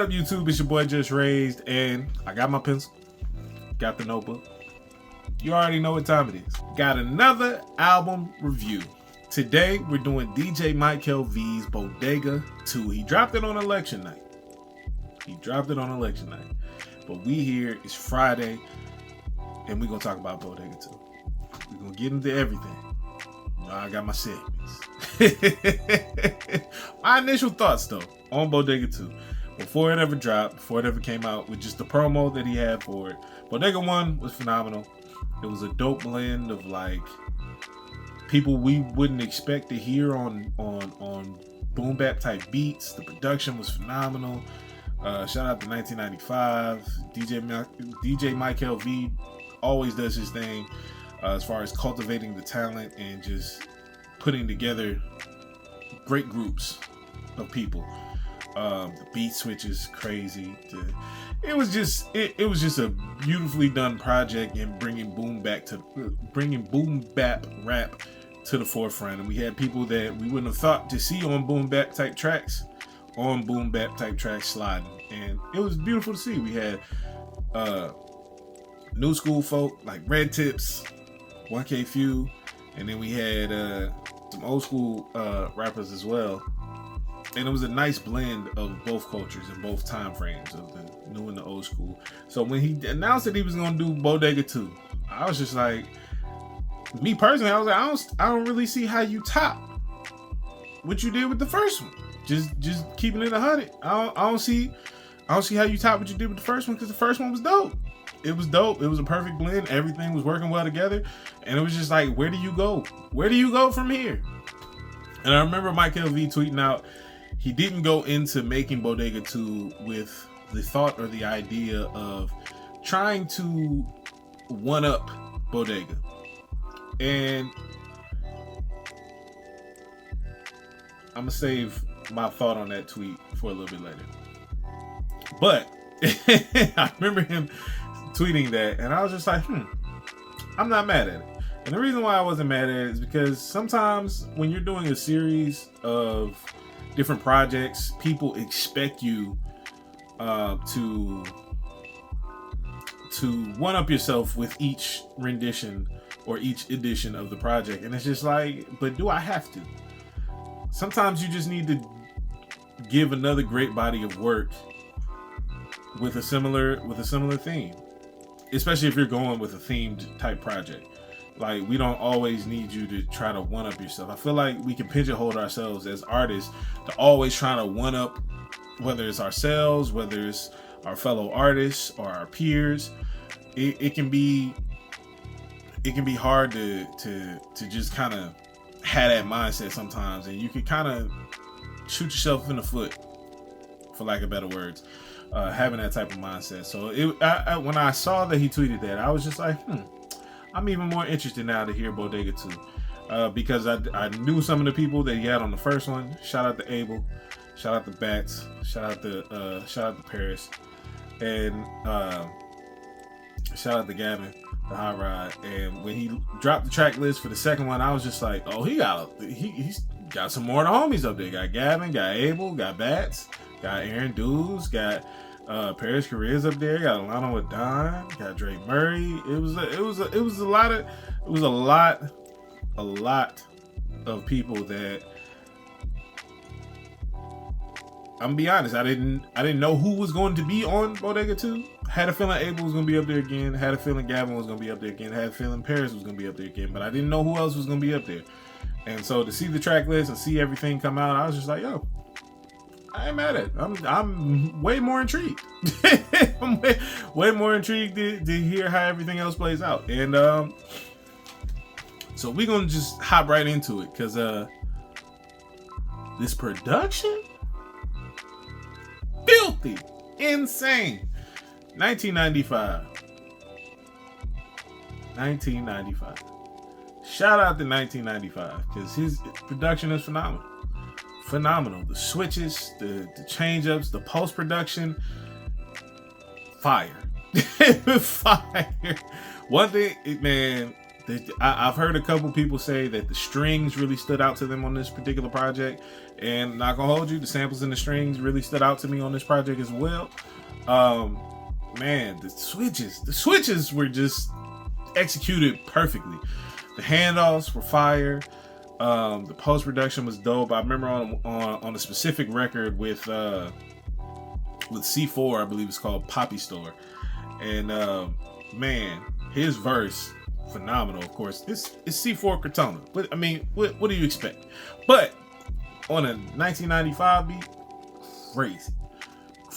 up, YouTube? It's your boy JusRzd, and I got my pencil, got the notebook. You already know what time it is. Got another album review. Today, we're doing DJ Mykael V's Bodega 2. He dropped it on election night. But we here, it's Friday, and we're going to talk about Bodega 2. We're going to get into everything. You know, I got my segments. My initial thoughts, though, on Bodega 2. Before it ever dropped, before it ever came out, with just the promo that he had for it. Bodega 1 was phenomenal. It was a dope blend of like people we wouldn't expect to hear on boom bap type beats. The production was phenomenal. Shout out to 1995. DJ Mykael V always does his thing as far as cultivating the talent and just putting together great groups of people. The beat switch is crazy. It was just a beautifully done project and bringing boom bap rap to the forefront. And we had people that we wouldn't have thought to see on boom bap type tracks sliding, and it was beautiful to see. We had new school folk like Red Tips, 1K Few, and then we had some old school rappers as well. And it was a nice blend of both cultures and both time frames of the new and the old school. So when he announced that he was going to do Bodega 2, I was just like, me personally, I was like, I don't really see how you top what you did with the first one. Just keeping it 100. I don't see how you top what you did with the first one, because the first one was dope. It was dope. It was a perfect blend. Everything was working well together, and it was just like, where do you go? Where do you go from here? And I remember Mykael V tweeting out, he didn't go into making Bodega 2 with the thought or the idea of trying to one-up Bodega. And I'm going to save my thought on that tweet for a little bit later. But I remember him tweeting that, and I was just like, I'm not mad at it. And the reason why I wasn't mad at it is because sometimes when you're doing a series of different projects, people expect you to one up yourself with each rendition or each edition of the project, and it's just like, but do I have to? Sometimes you just need to give another great body of work with a similar theme, especially if you're going with a themed type project. Like, we don't always need you to try to one-up yourself. I feel like we can pigeonhole ourselves as artists to always trying to one-up, whether it's ourselves, whether it's our fellow artists or our peers. It can be hard to just kind of have that mindset sometimes, and you can kind of shoot yourself in the foot, for lack of better words, having that type of mindset. So when I saw that he tweeted that, I was just like, I'm even more interested now to hear Bodega 2, because I knew some of the people that he had on the first one. Shout out to Abel, shout out to Bats, shout out to Paris, and shout out to Gavin, the Hot Rod. And when he dropped the track list for the second one, I was just like, oh, he's got some more of the homies up there. Got Gavin, got Abel, got Bats, got Aaron Dews, got Paris Careers up there, got Alana with Don, got Drake Murray. It was a lot of people that, I'm gonna be honest, I didn't know who was going to be on Bodega 2. Had a feeling Abel was gonna be up there again, had a feeling Gavin was gonna be up there again, had a feeling Paris was gonna be up there again, but I didn't know who else was gonna be up there. And so to see the track list and see everything come out, I was just like, yo, I ain't mad at it. I'm way more intrigued. I'm way more intrigued to hear how everything else plays out. And so we're going to just hop right into it, because this production, filthy, insane. 1995. Shout out to 1995, because his production is phenomenal. The switches, the change-ups, the post-production, fire. Fire. One thing, man, I've heard a couple people say that the strings really stood out to them on this particular project, and not gonna hold you, the samples and the strings really stood out to me on this project as well. Man, the switches were just executed perfectly. The handoffs were fire. The post production was dope. I remember on a specific record with C4, I believe it's called Poppy Store, and man, his verse phenomenal. Of course, it's C4 Cortona, but I mean, what do you expect? But on a 1995 beat,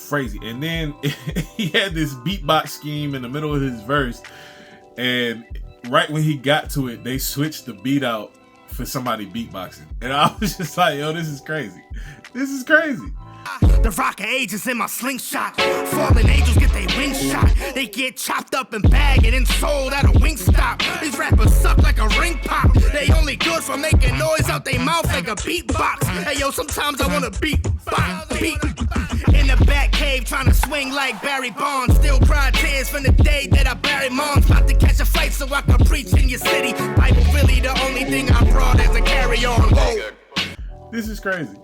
crazy. And then he had this beatbox scheme in the middle of his verse, and right when he got to it, they switched the beat out for somebody beatboxing, and I was just like, yo, this is crazy. The rock of ages in my slingshot. Fallen angels get their wings shot. They get chopped up and bagged and sold at a Wingstop. These rappers suck like a ring pop. They only good for making noise out their mouth like a beatbox. Hey yo, sometimes I wanna beat. In the back cave trying to swing like Barry Bonds. Still cry tears from the day that I buried moms. About to catch a flight so I can preach in your city. Bible really the only thing I brought is a carry-on. Whoa. This is crazy.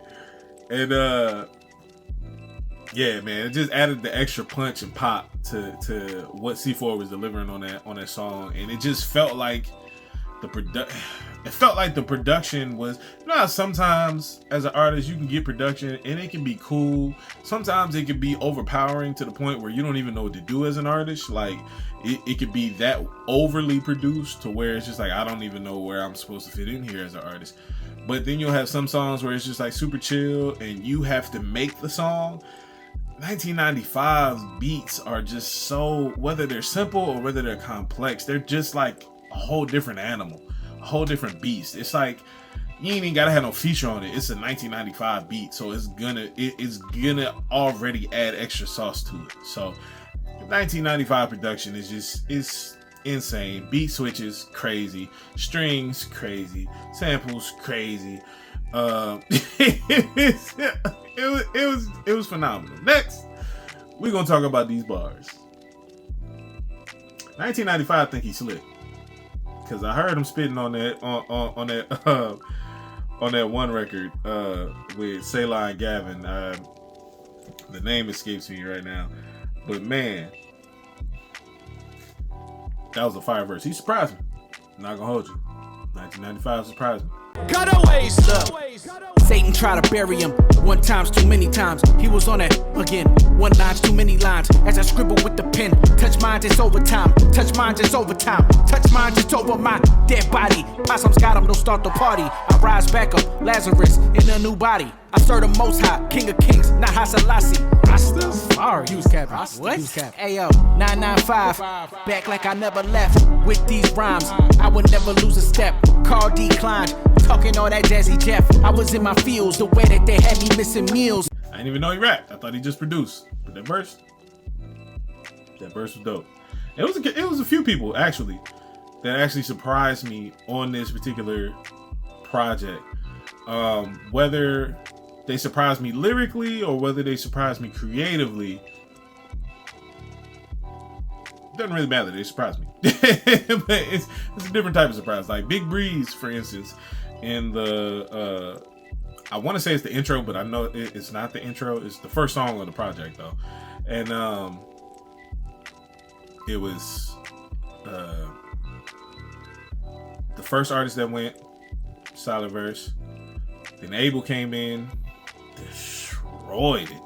And yeah, man, it just added the extra punch and pop to what C4 was delivering on that song, and it just felt like the production was, you know how sometimes as an artist you can get production and it can be cool. Sometimes it can be overpowering to the point where you don't even know what to do as an artist. Like it could be that overly produced to where it's just like, I don't even know where I'm supposed to fit in here as an artist. But then you'll have some songs where it's just like super chill and you have to make the song. 1995's beats are just so, whether they're simple or whether they're complex, they're just like a whole different animal, a whole different beast. It's like you ain't even gotta have no feature on it. It's a 1995 beat, so it's gonna already add extra sauce to it. So 1995 production is insane. Beat switches crazy, strings crazy, samples crazy. It was phenomenal. Next, we're gonna talk about these bars. 1995, I think he slick, because I heard him spitting on that on that one record with Selah and Gavin. The name escapes me right now, but man, that was a fire verse. He surprised me. I'm not gonna hold you. 1995 surprised me. Cutaways, Satan tried to bury him one times too many times. He was on that again. One line's too many lines. As I scribble with the pen, touch mine just over time. Touch mine just over time. Touch mine just over my dead body. Possums got him, don't start the party. I rise back up, Lazarus in a new body. I serve the Most High, King of Kings, not Hasalasi. Rastafari. He was capping. What? Ayo, 995, back like I never left. With these rhymes, I would never lose a step. Car declined, talking all that jazzy Jeff. I was in my fields, the way that they had me missing meals. I didn't even know he rapped. I thought he just produced. But that verse was dope. It was a few people actually that actually surprised me on this particular project. Whether they surprised me lyrically or whether they surprised me creatively, doesn't really matter. They surprised me. But it's a different type of surprise. Like Big Breeze, for instance, in the I want to say it's the intro, but I know it's not the intro. It's the first song on the project though, and it was the first artist that went solid verse. Then Abel came in, destroyed it.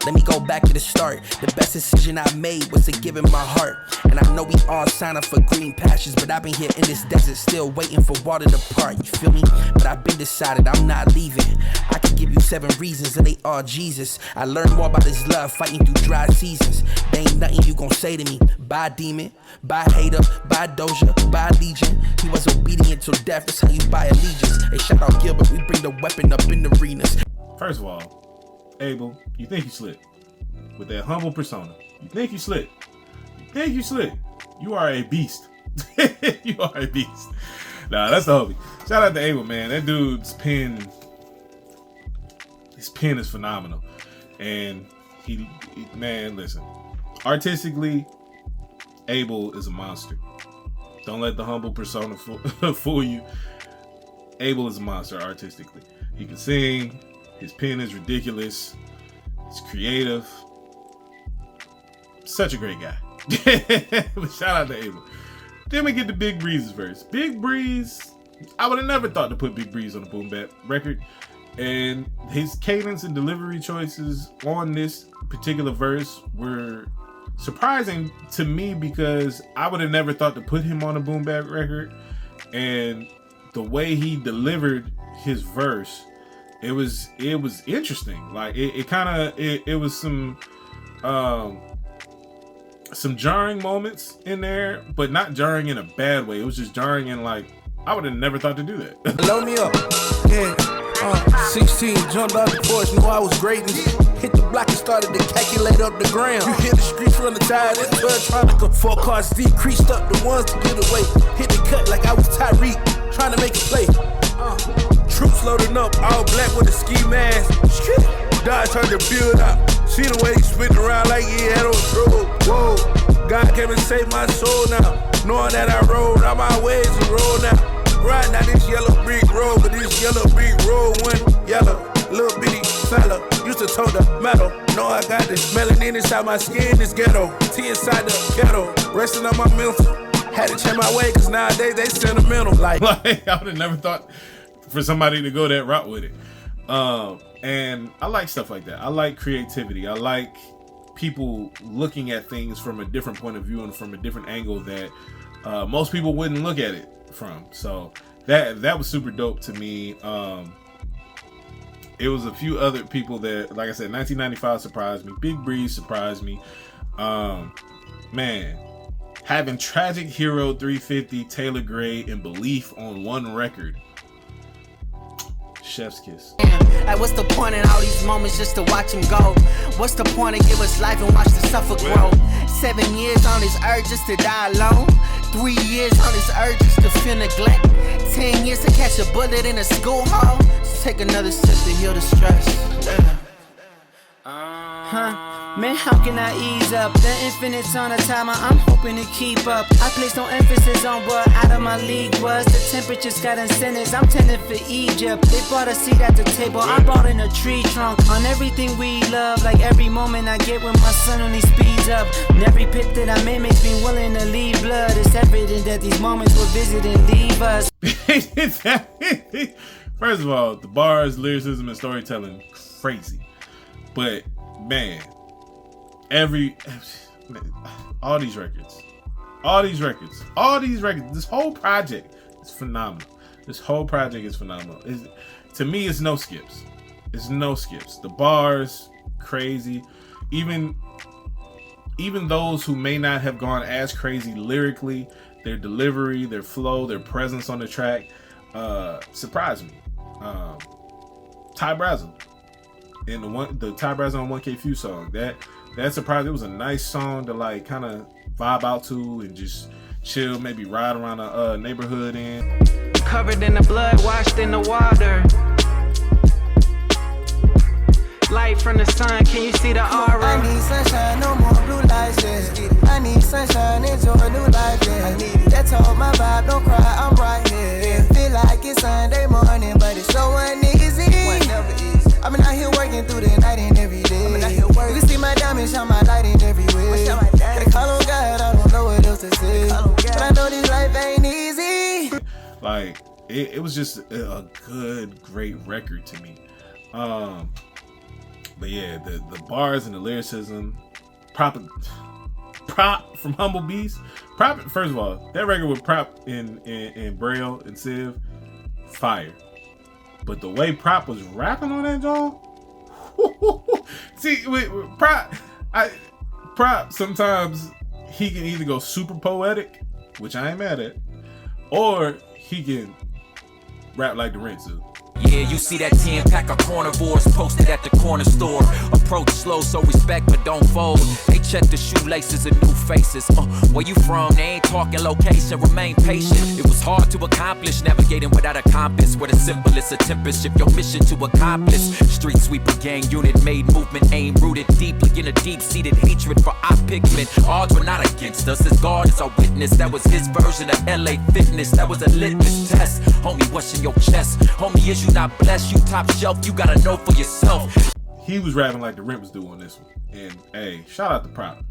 Let me go back to the start. The best decision I made was to give him my heart. And I know we all sign up for green pastures, but I've been here in this desert still waiting for water to part. You feel me? But I've been decided I'm not leaving. I can give you 7 reasons and they are Jesus. I learned more about this love fighting through dry seasons. There ain't nothing you gon' say to me. Bye demon, bye hater, bye Doja, bye Legion. He was obedient till death, that's how you buy allegiance. Hey, shout out Gilbert, we bring the weapon up in the arenas. First of all, Abel, you think you slick with that humble persona. You think you slick. You are a beast. You are a beast. Nah, that's the homie. Shout out to Abel, man. That dude's pen, his pen is phenomenal. And he man, listen. Artistically, Abel is a monster. Don't let the humble persona fool you. Abel is a monster artistically. He can sing. His pen is ridiculous. He's creative. Such a great guy. Shout out to Abel. Then we get to Big Breeze's verse. Big Breeze, I would have never thought to put Big Breeze on a boom bap record. And his cadence and delivery choices on this particular verse were surprising to me because I would have never thought to put him on a boom bap record. And the way he delivered his verse, it was interesting. Like it was some jarring moments in there, but not jarring in a bad way. It was just jarring in like, I would have never thought to do that. Load me up. Yeah. 16, jumped out the porch, knew I was greatness. Hit the block and started to calculate up the ground. You hear the streets run the tide, it's Electronica. 4 cars decreased up the ones to get away. Hit the cut like I was Tyreek, trying to make a play. Troops loading up, all black with a ski mask. Dodge turned to build up. See the way he spinning around like he had on trouble. Whoa, God came and saved my soul now. Knowing that I rode on my ways and roll now. Riding down this yellow brick road, but this yellow brick road went yellow. Little bitty fella, used to tote the metal. Know I got this melanin inside my skin, this ghetto. Tea inside the kettle, resting on my mental. Had to change my way, cause nowadays they sentimental. Like I would have never thought for somebody to go that route with it. And I like stuff like that. I like creativity. I like people looking at things from a different point of view and from a different angle that most people wouldn't look at it from. So that was super dope to me. It was a few other people that, like I said, 1995 surprised me. Big Breeze surprised me. Man, having Tragic Hero 350, Taylor Gray, and Belief on one record. Chef's kiss. Like, what's the point in all these moments just to watch him go? What's the point to give us life and watch the suffer grow? 7 years on this earth just to die alone. 3 years on this earth just to feel neglect. 10 years to catch a bullet in a school hall. Just take another sip to heal the stress. Man, how can I ease up? The infinite ton of time I'm hoping to keep up. I place no emphasis on what out of my league was. The temperature's got incentives, I'm tending for Egypt. They bought a seat at the table, I bought in a tree trunk. On everything we love, like every moment I get when my son only speeds up. And every pit that I make makes me willing to leave blood. It's evident that these moments will visit and leave us. First of all, the bars, lyricism, and storytelling, crazy. But man, all these records, this whole project is phenomenal. To me, it's no skips. The bars, crazy. Even those who may not have gone as crazy lyrically, their delivery, their flow, their presence on the track, surprised me. Ty Brazzle in the Ty Brazzle on 1K Few song, that surprised. It was a nice song to like kind of vibe out to and just chill, maybe ride around a neighborhood in. Covered in the blood, washed in the water. Light from the sun, can you see the aura? I need sunshine, no more blue lights, yeah. I need sunshine, enjoy a new life, yeah. I need it. That's all my vibe, don't cry, I'm right here. Yeah. Feel like it's Sunday morning, but it's so uneasy. I've been out here working through the night and every day. You can see my diamonds, shine my light in every way. Gotta call on God, I don't know what else to say. But I know this life ain't easy. Like, it was just a good, great record to me. But yeah, the bars and the lyricism, prop from Humble Beast. First of all, that record with Prop in Braille and Civ, fire. But the way Prop was rapping on that joint, see, with Prop, sometimes he can either go super poetic, which I ain't mad at, or he can rap like the Rinsu. Yeah, you see that 10-pack of carnivores posted at the corner store. Approach slow, so respect, but don't fold. They check the shoelaces and new faces. Where you from? They ain't talking location, remain patient. It was hard to accomplish, navigating without a compass. Where the simplest of tempest, shift your mission to accomplish. Street sweeper gang unit, made movement, aim rooted deeply in a deep-seated hatred for our pigment. Odds were not against us, as God is our witness. That was his version of LA fitness, that was a litmus test. Homie, what's in your chest? Homie, is you not blessed? You top shelf, you gotta know for yourself. He was rapping like the Rent was due on this one. And hey, shout out to Prop.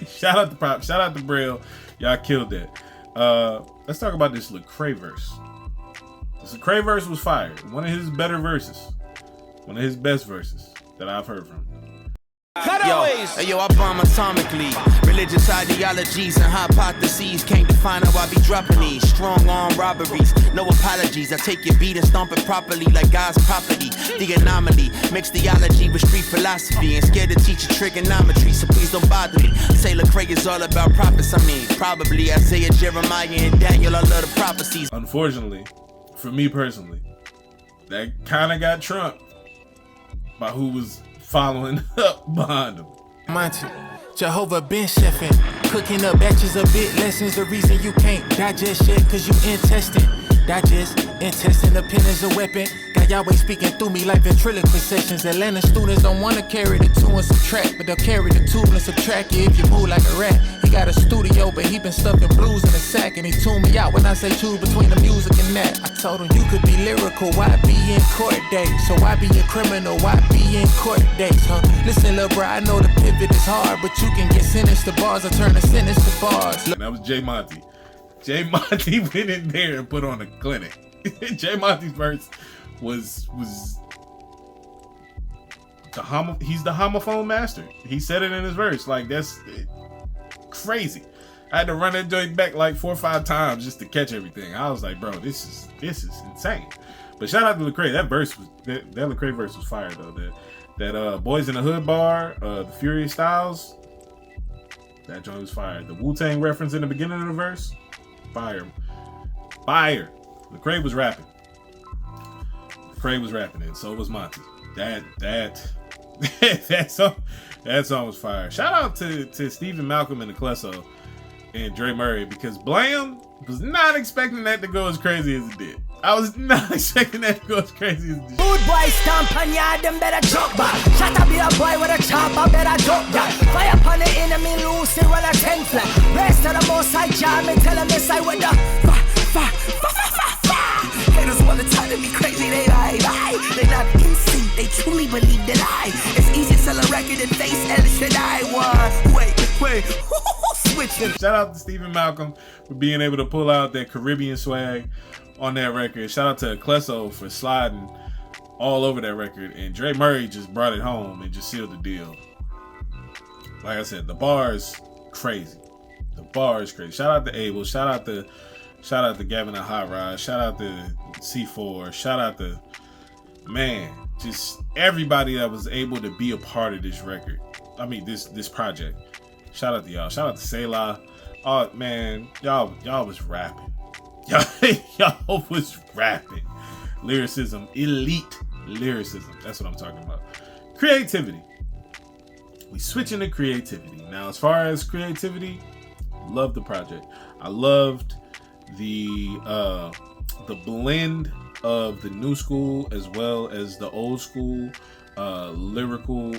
Shout out to Prop. Shout out to Braille. Y'all killed that. Let's talk about this Lecrae verse. This Lecrae verse was fire. One of his better verses. One of his best verses that I've heard from. Yo, I bomb atomically. Religious ideologies and hypotheses can't define how I be dropping these strong arm robberies. No apologies. I take your beat and stomp it properly like God's property. The anomaly, mixed theology with street philosophy. And scared to teach you trigonometry, so please don't bother me. Say Lecrae is all about prophets. I mean, probably Isaiah, Jeremiah, and Daniel. I love the prophecies. Unfortunately, for me personally, that kind of got trumped by who was following up behind him. Monty, Jehovah been chefing, cooking up batches of bit lessons. The reason you can't digest shit, cause you intestine. Digest, intestine, the pen is a weapon. Got Yahweh speaking through me like ventriloquist sessions. Atlanta students don't wanna carry the 2 and subtract, but they'll carry the 2 and subtract you if you move like a rat. He got a studio, but he been stuffing blues in a sack, and he tuned me out when I say choose between the music and that. I told him you could be lyrical, why be in court days? So why be a criminal, why be in court days? Huh? Listen, little bro, I know the pivot is hard, but you can get sentenced to bars or turn a sentence to bars. That was J Monty. J Monty went in there and put on a clinic. J Monty's verse was he's the homophone master. He said it in his verse. Like, that's crazy. I had to run that joint back like 4 or 5 times just to catch everything. I was like, bro, this is insane. But shout out to Lecrae. That verse was that Lecrae verse was fire though. That Boys in the Hood bar, the Furious Styles, that joint was fire. The Wu-Tang reference in the beginning of the verse, fire. Lecrae was rapping. And so was Monty. That song was fire. Shout out to Stephen Malcolm and the Klesso and Dre Murray, because Blam was not expecting that to go as crazy as it did. I was not expecting that to go as crazy as it did. Good boy stamp on yard, them better drop back. Shut up, be a boy with a chopper, better drop that. Fire upon the enemy, lose it when I 10 flat. Rest of the most I jam, me tell them this I with the haters wanna talk to me crazy, they lie. They not in sync, they truly believe that it's easy to sell a record and face El Shaddai one. Wait, switching. Shout out to Stephen Malcolm for being able to pull out that Caribbean swag on that record. Shout out to Klesso for sliding all over that record. And Dre Murray just brought it home and just sealed the deal. Like I said, the bar is crazy. Shout out to Abel. Shout out to Gavin and Hot Rod. Shout out to C4. Shout out to, man, just everybody that was able to be a part of this record. I mean, this project. Shout out to y'all. Shout out to Selah. Oh man, y'all was rapping. Y'all was rapping. Lyricism, elite lyricism. That's what I'm talking about. Creativity. We switching to creativity. Now, as far as creativity, love the project. I loved the blend of the new school as well as the old school lyrical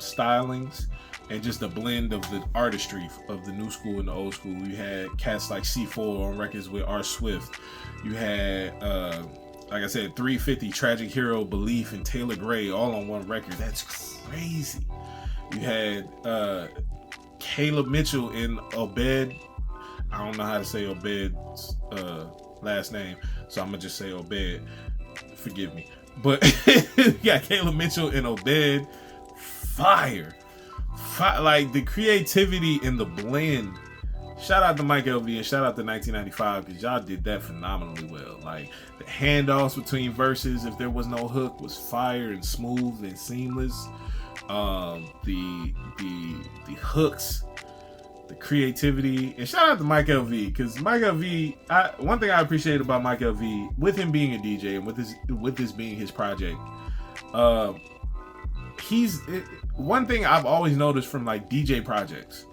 stylings, and just a blend of the artistry of the new school and the old school. You had cats like C4 on records with R. Swift. You had like I said, 350, Tragic Hero, Belief, and Taylor Gray all on one record. That's crazy. You had Caleb Mitchell and Obed. I don't know how to say Obed's last name, so I'm gonna just say Obed. Forgive me. But yeah, Caleb Mitchell and Obed, fire. Like the creativity in the blend. Shout out to Mykael V and shout out to 1995, because y'all did that phenomenally well. Like the handoffs between verses, if there was no hook, was fire and smooth and seamless. The hooks, the creativity, and shout out to Mykael V, because Mykael V, one thing I appreciate about Mykael V, with him being a DJ and with this being his project, one thing I've always noticed from like DJ projects,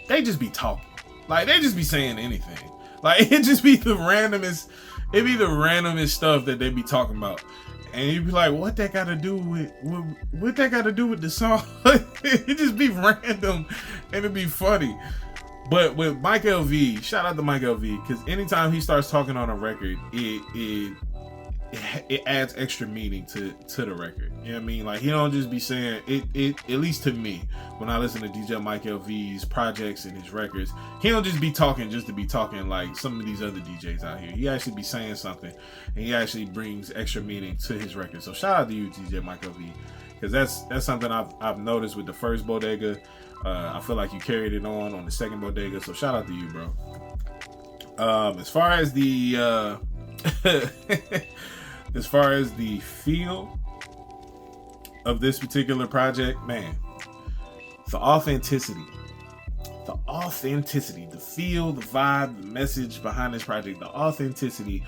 they just be talking. Like they just be saying anything. Like it just be the randomest. It be the randomest stuff that they be talking about, and you be like, "What that got to do with what that got to do with the song?" It just be random, and it be funny. But with Mykael V, shout out to Mykael V, because anytime he starts talking on a record, it adds extra meaning to the record. You know what I mean? Like he don't just be saying it. At least to me, when I listen to DJ Mykael V's projects and his records, he don't just be talking just to be talking like some of these other DJs out here. He actually be saying something, and he actually brings extra meaning to his record. So shout out to you, DJ Mykael V, because that's something I've noticed with the first Bodega. I feel like you carried it on the second Bodega. So shout out to you, bro. As far as the as far as the feel of this particular project, man, the authenticity, the feel, the vibe, the message behind this project, the authenticity,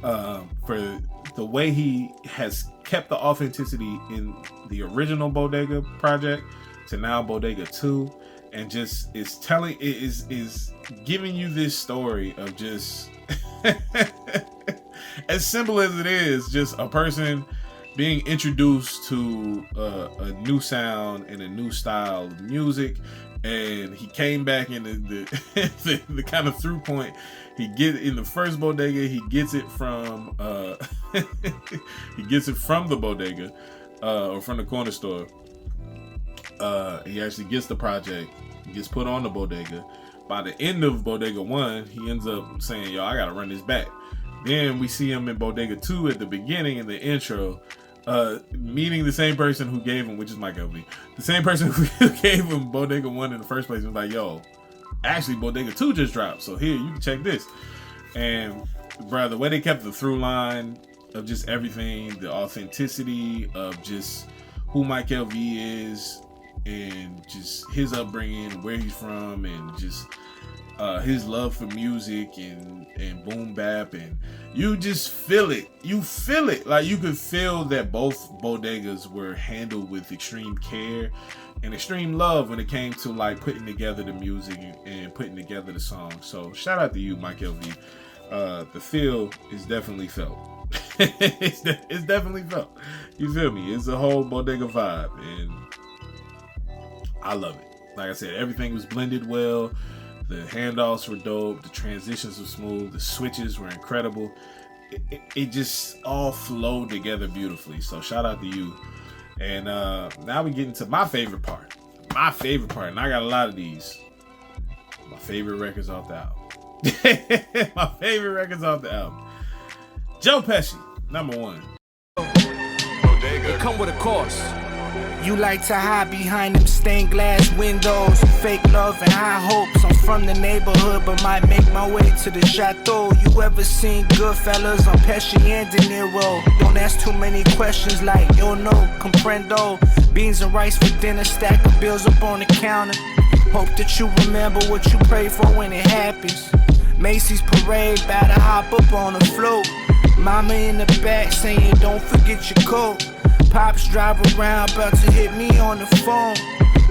for the way he has kept the authenticity in the original Bodega project to now Bodega 2, and just is giving you this story of just as simple as it is, just a person being introduced to a new sound and a new style of music, and he came back in the kind of through point. He get in the first Bodega, he gets it from the Bodega or from the corner store. He actually gets the project, gets put on the Bodega. By the end of Bodega 1, he ends up saying, "Yo, I gotta run this back." Then we see him in Bodega 2 at the beginning in the intro, meeting the same person who gave him, which is Mykael V, the same person who gave him Bodega 1 in the first place, was like, "Yo, actually Bodega 2 just dropped, so here, you can check this." And bro, the way they kept the through line of just everything, the authenticity of just who Mykael V is, and just his upbringing, where he's from, and just his love for music and boom bap, and you just feel it. You feel it. Like you could feel that both Bodegas were handled with extreme care and extreme love when it came to like putting together the music and putting together the song. So shout out to you, Mykael V. The feel is definitely felt. it's definitely felt. You feel me? It's a whole Bodega vibe, and I love it. Like I said, everything was blended well. The handoffs were dope. The transitions were smooth. The switches were incredible. It just all flowed together beautifully. So shout out to you. And now we get into my favorite part. And I got a lot of these. My favorite records off the album. My favorite records off the album. Joe Pesci, number 1. They come with a cost. You like to hide behind them stained glass windows, fake love and high hopes. I'm from the neighborhood, but might make my way to the chateau. You ever seen Goodfellas on Pesci and De Niro? Don't ask too many questions like, yo, no, comprendo. Beans and rice for dinner, stack of bills up on the counter. Hope that you remember what you pray for when it happens. Macy's parade, bout to hop up on the float. Mama in the back saying, don't forget your coat. Pops drive around, about to hit me on the phone.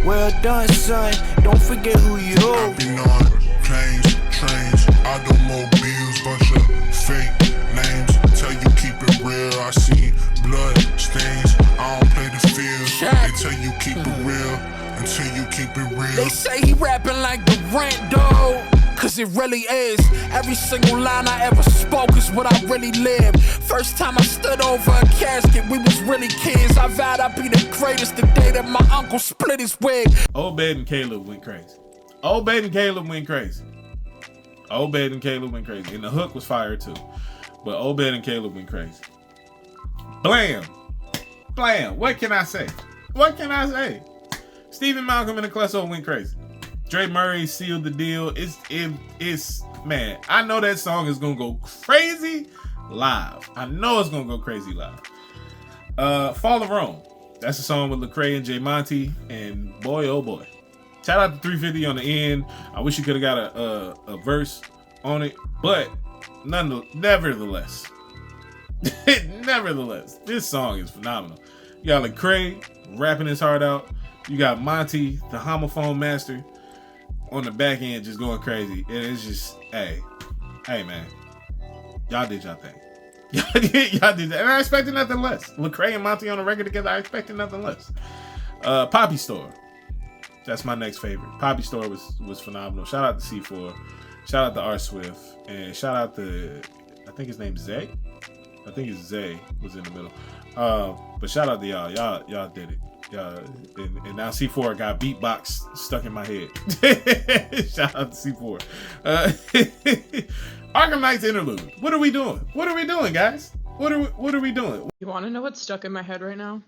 Well done, son, don't forget who you owe. I been on planes, trains, automobiles, bunch of fake names. Tell you keep it real, I see blood stains. I don't play the field. They tell you keep it real until you keep it real. They say he rapping like the rent, dog. Cause it really is. Every single line I ever spoke is what I really lived. First time I stood over a casket, we was really kids. I vowed I'd be the greatest the day that my uncle split his wig. Obed and Caleb went crazy. And the hook was fire too. But Obed and Caleb went crazy. Blam. What can I say? Stephen Malcolm and the Klesso went crazy. Dre Murray sealed the deal. It's man, I know that song is gonna go crazy live. Fall of Rome. That's a song with Lecrae and J Monty, and boy oh boy. Shout out to 350 on the end. I wish you could have got a verse on it, but nevertheless, this song is phenomenal. You got Lecrae rapping his heart out. You got Monty, the homophone master, on the back end just going crazy. And it's just, hey man, y'all did y'all thing. Y'all did that. And I expected nothing less. Lecrae and Monty on the record together, I expected nothing less. Poppy Store. That's my next favorite. Poppy Store was phenomenal. Shout out to C4. Shout out to R Swift. And shout out to, I think his name's Zay. I think it's Zay was in the middle. But shout out to y'all. Y'all did it. And now C4 got beatbox stuck in my head. Shout out to C4. Arkham Knight's interlude. What are we doing? What are we doing, guys? What are we doing? You want to know what's stuck in my head right now?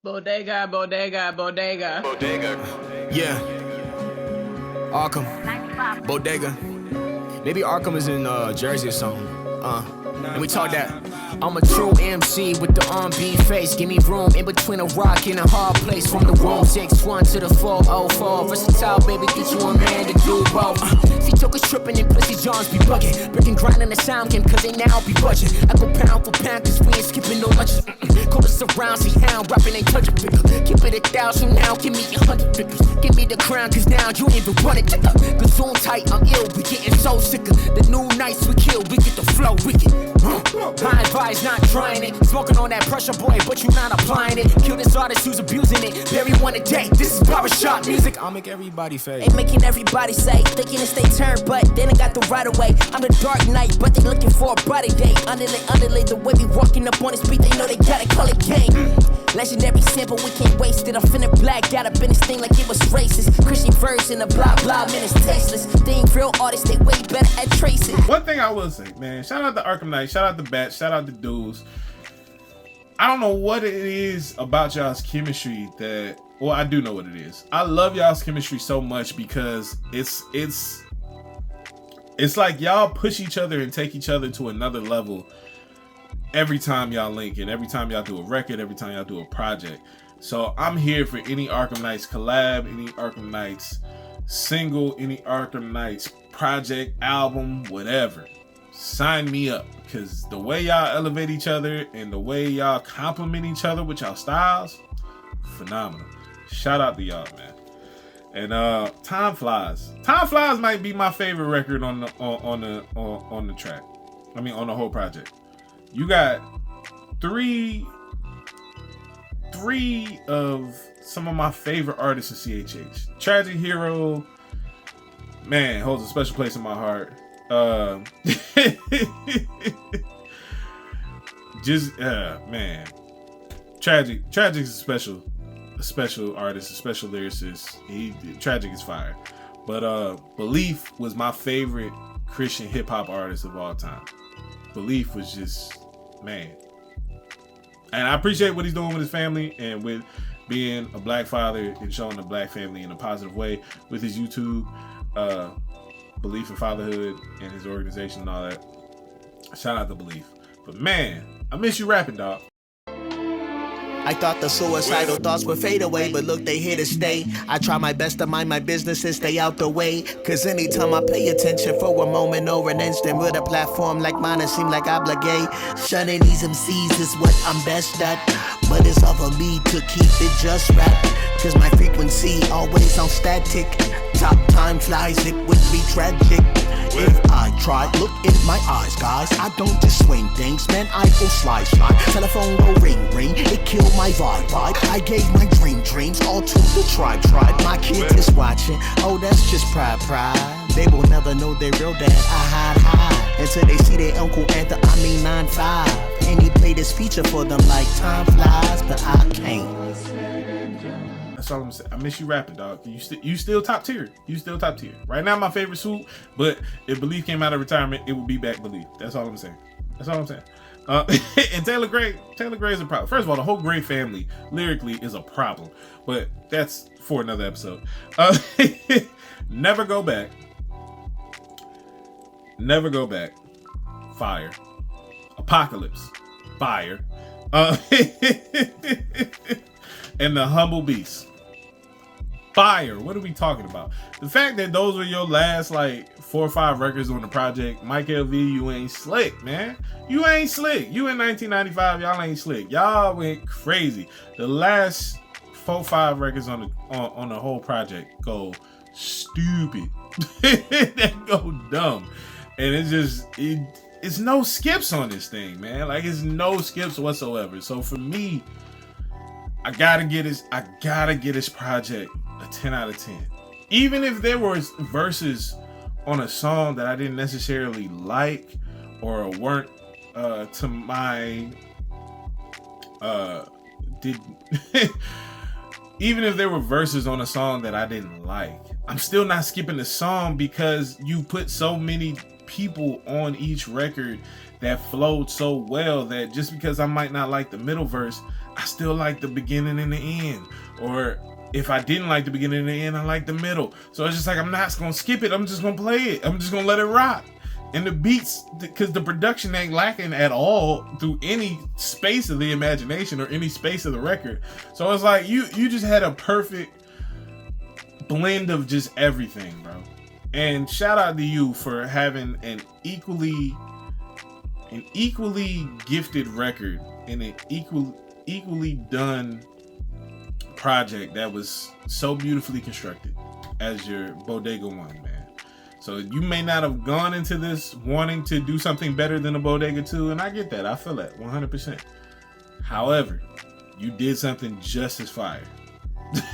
Bodega, bodega, bodega. Bodega. Yeah. Arkham. Bodega. Maybe Arkham is in Jersey or something. And we talk that. I'm a true MC with the R&B face. Give me room in between a rock and a hard place. From the room 6'1" to the 404. Versatile, baby, get you a man to do both. See, Joker's tripping and Pussy Johns be bugging. Breaking grind in the sound game, cause they now be budging. I go pound for pound, cause we ain't skipping no lunches. Call us around, see hound, rapping ain't touch a picker. Keep it 1,000 now, give me 100 figures. Give me the crown, cause now you ain't even run it. Cause zoom tight, I'm ill, we getting so sicker. The new nights we kill, we get the flow wicked. High advice, not trying it. Smoking on that pressure, boy, but you not applying it. Kill this artist who's abusing it. Bury one a day. This is barbershop music. I'll make everybody fade. Ain't making everybody say, thinking it's they turn, but they done got the right of way. I'm the Dark Knight, but they looking for a body day. Underlay, the way we walking up on this beat, they know they got a color game. Legendary sample, we can't waste it. I'm finna black out up in this thing like it was racist. Christian version of blah blah, man, it's tasteless. They ain't real artists, they way better at tracing. One thing I will say, man, shout out to Arkham Knight, shout out to Bat, shout out to Dudes. I don't know what it is about y'all's chemistry that, well, I do know what it is. I love y'all's chemistry so much because it's like y'all push each other and take each other to another level every time y'all link and every time y'all do a record, every time y'all do a project. So I'm here for any Arkham Knights collab, any Arkham Knights single, any Arkham Knights project, album, whatever. Sign me up, because the way y'all elevate each other and the way y'all compliment each other with y'all styles, phenomenal. Shout out to y'all, man. And Time Flies. Time Flies might be my favorite record on the track. I mean, on the whole project. You got three of some of my favorite artists in CHH. Tragic Hero, man, holds a special place in my heart. Man, Tragic is a special artist, a special lyricist. Tragic is fire. But Belief was my favorite Christian hip hop artist of all time. Belief was just, man. And I appreciate what he's doing with his family and with being a black father and showing the black family in a positive way with his YouTube, Belief in Fatherhood and his organization and all that. Shout out to Belief. But man, I miss you rapping, dog. I thought the suicidal thoughts would fade away, but look, they here to stay. I try my best to mind my business and stay out the way. Cause anytime I pay attention for a moment or an instant with a platform like mine, it seem like obligate. Shunning these MCs is what I'm best at, but it's all for me to keep it just right. Cause my frequency always on static. Top time flies, it would be tragic if I tried. Look in my eyes, guys, I don't just swing things, man, I go slide. Telephone go ring, it killed my vibe. I gave my dreams all to the tribe. My kid is watching, oh, that's just pride. They will never know their real dad, I hide until they see their uncle enter, 9-5. And he played this feature for them like time flies, but I can't. That's all I'm saying. I miss you rapping, dog. You still top tier. You still top tier. Right now, my favorite Swoop, but if Belief came out of retirement, it would be back Belief. That's all I'm saying. And Taylor Gray is a problem. First of all, the whole Gray family lyrically is a problem, but that's for another episode. Never Go Back. Fire. Apocalypse. Fire. And The Humble Beast. Fire. What are we talking about? The fact that those were your last like 4 or 5 records on the project. Mykael V, you ain't slick, man. You ain't slick. You in 1995, y'all ain't slick. Y'all went crazy. The last 4 or 5 records on the whole project go stupid. They go dumb. And it's just it's no skips on this thing, man. Like, it's no skips whatsoever. So for me, I gotta get this project a 10 out of 10. Even if there was verses on a song that I didn't necessarily like or weren't to my even if there were verses on a song that I didn't like, I'm still not skipping the song because you put so many people on each record that flowed so well that just because I might not like the middle verse, I still like the beginning and the end. Or if I didn't like the beginning and the end, I like the middle. So it's just like, I'm not gonna skip it. I'm just gonna play it. I'm just gonna let it rock. And the beats, because the production ain't lacking at all through any space of the imagination or any space of the record. So it's like you just had a perfect blend of just everything, bro. And shout out to you for having an equally gifted record and an equally done project that was so beautifully constructed as your Bodega one, man. So you may not have gone into this wanting to do something better than a Bodega 2, and I get that. I feel that 100%. However, you did something just as fire.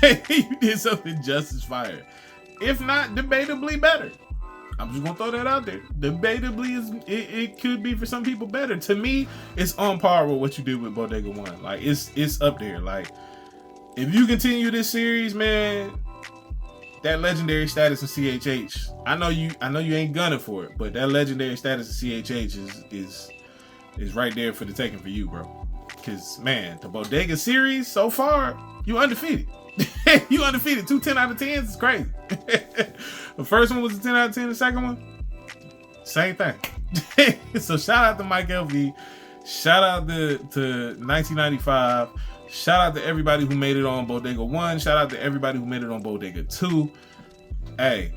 You did something just as fire. If not, debatably better. I'm just gonna throw that out there. Debatably, it could be for some people better. To me, it's on par with what you did with Bodega 1. Like, it's up there. Like, if you continue this series, man, that legendary status in CHH, I know you ain't gunning for it, but that legendary status in CHH is right there for the taking for you, bro. Because, man, the Bodega series so far, you undefeated. You undefeated. 2 10 out of 10s is crazy. The first one was a 10 out of 10. The second one, same thing. So shout out to Mykael V. Shout out to 1995. Shout out to everybody who made it on Bodega 1. Shout out to everybody who made it on Bodega 2. Hey,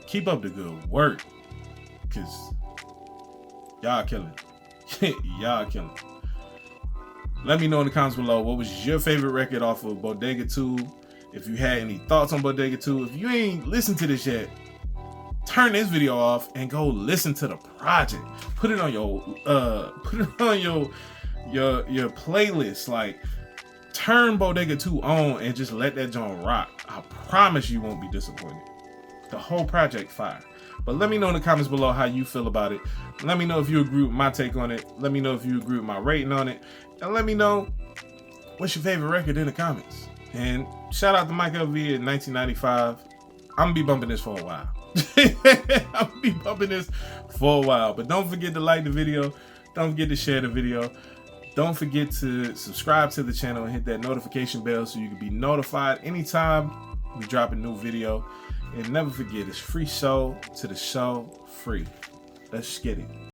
keep up the good work, because y'all killing. Y'all killing. Let me know in the comments below, what was your favorite record off of Bodega 2? If you had any thoughts on Bodega 2. If you ain't listened to this yet, turn this video off and go listen to the project. Put it on your your playlist. Like, turn Bodega 2 on and just let that joint rock. I promise you won't be disappointed. The whole project fire. But let me know in the comments below how you feel about it. Let me know if you agree with my take on it. Let me know if you agree with my rating on it. And let me know what's your favorite record in the comments. And shout out to Mykael V in 1995. I'm gonna be bumping this for a while. I'm gonna be bumping this for a while. But don't forget to like the video. Don't forget to share the video. Don't forget to subscribe to the channel and hit that notification bell so you can be notified anytime we drop a new video. And never forget, it's FreeSoul to the show free. Let's get it.